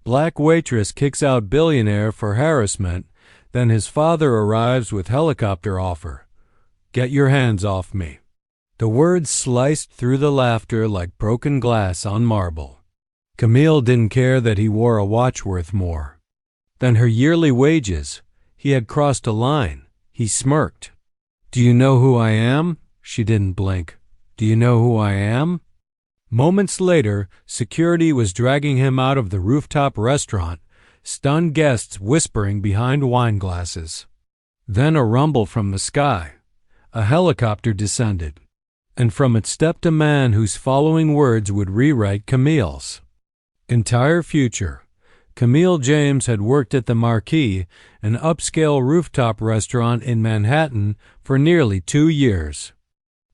Black waitress kicks out billionaire for harassment, then his father arrives with helicopter offer. Get your hands off me. The words sliced through the laughter like broken glass on marble. Camille didn't care that he wore a watch worth more than her yearly wages. He had crossed a line. He smirked. Do you know who I am? She didn't blink. Do you know who I am? Moments later, security was dragging him out of the rooftop restaurant, stunned guests whispering behind wine glasses. Then a rumble from the sky. A helicopter descended, and from it stepped a man whose following words would rewrite Camille's entire future. Camille James had worked at the Marquis, an upscale rooftop restaurant in Manhattan, for nearly 2 years.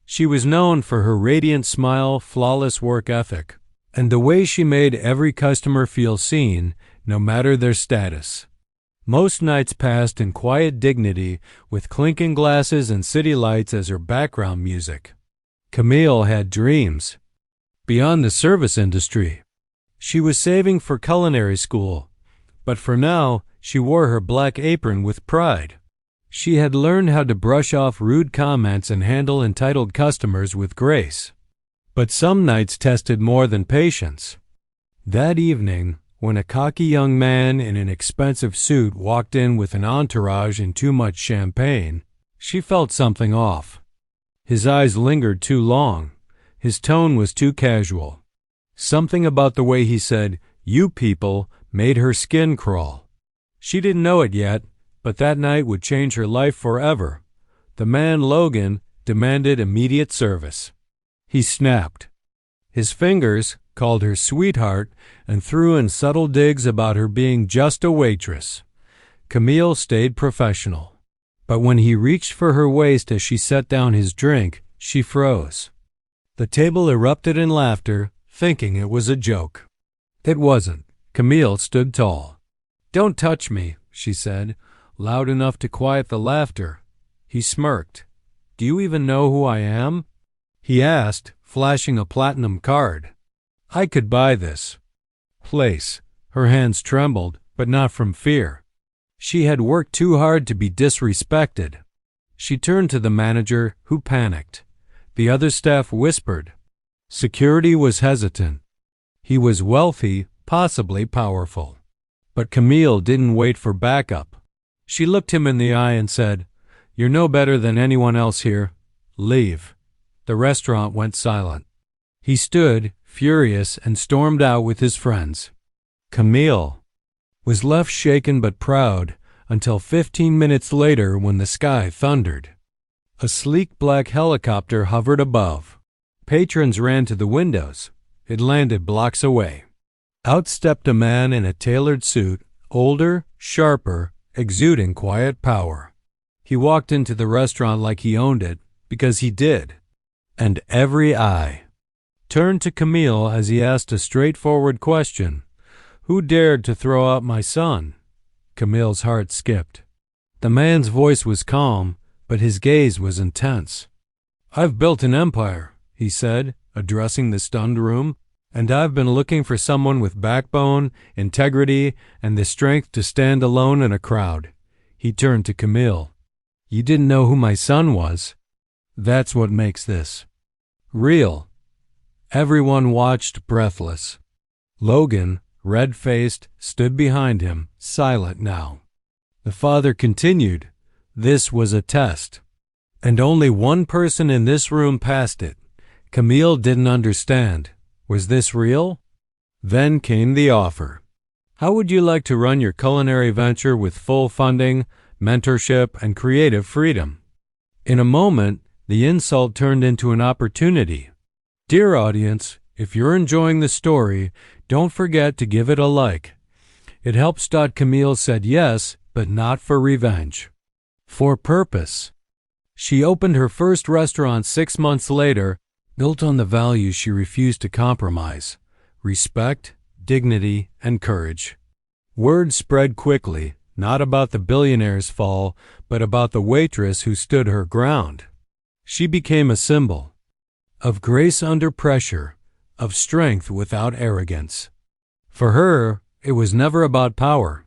She was known for her radiant smile, flawless work ethic, and the way she made every customer feel seen, no matter their status. Most nights passed in quiet dignity, with clinking glasses and city lights as her background music. Camille had dreams beyond the service industry. She was saving for culinary school, but for now, she wore her black apron with pride. She had learned how to brush off rude comments and handle entitled customers with grace. But some nights tested more than patience. That evening, when a cocky young man in an expensive suit walked in with an entourage and too much champagne, she felt something off. His eyes lingered too long. His tone was too casual. Something about the way he said, "You people," made her skin crawl. She didn't know it yet, but that night would change her life forever. The man, Logan, demanded immediate service. He snapped. His fingers called her sweetheart and threw in subtle digs about her being just a waitress. Camille stayed professional. But when he reached for her waist as she set down his drink, she froze. The table erupted in laughter, thinking it was a joke. It wasn't. Camille stood tall. "Don't touch me," she said, loud enough to quiet the laughter. He smirked. "Do you even know who I am?" he asked, flashing a platinum card. "I could buy this place." Her hands trembled, but not from fear. She had worked too hard to be disrespected. She turned to the manager, who panicked. The other staff whispered. Security was hesitant. He was wealthy, possibly powerful. But Camille didn't wait for backup. She looked him in the eye and said, "You're no better than anyone else here. Leave." The restaurant went silent. He stood, furious, and stormed out with his friends. Camille was left shaken but proud until 15 minutes later when the sky thundered. A sleek black helicopter hovered above. Patrons ran to the windows. It landed blocks away. Out stepped a man in a tailored suit, older, sharper, exuding quiet power. He walked into the restaurant like he owned it, because he did. And every eye turned to Camille as he asked a straightforward question. "Who dared to throw out my son?" Camille's heart skipped. The man's voice was calm, but his gaze was intense. "I've built an empire," he said, addressing the stunned room, "and I've been looking for someone with backbone, integrity, and the strength to stand alone in a crowd." He turned to Camille. "You didn't know who my son was. That's what makes this real." Everyone watched, breathless. Logan, red-faced, stood behind him, silent now. The father continued, "This was a test. And only one person in this room passed it." Camille didn't understand. Was this real? Then came the offer. "How would you like to run your culinary venture with full funding, mentorship, and creative freedom?" In a moment, the insult turned into an opportunity. Dear audience, if you're enjoying the story, don't forget to give it a like. It helps. Camille said yes, but not for revenge. For purpose. She opened her first restaurant 6 months later, built on the values she refused to compromise: respect, dignity, and courage. Word spread quickly, not about the billionaire's fall, but about the waitress who stood her ground. She became a symbol of grace under pressure, of strength without arrogance. For her, It was never about power.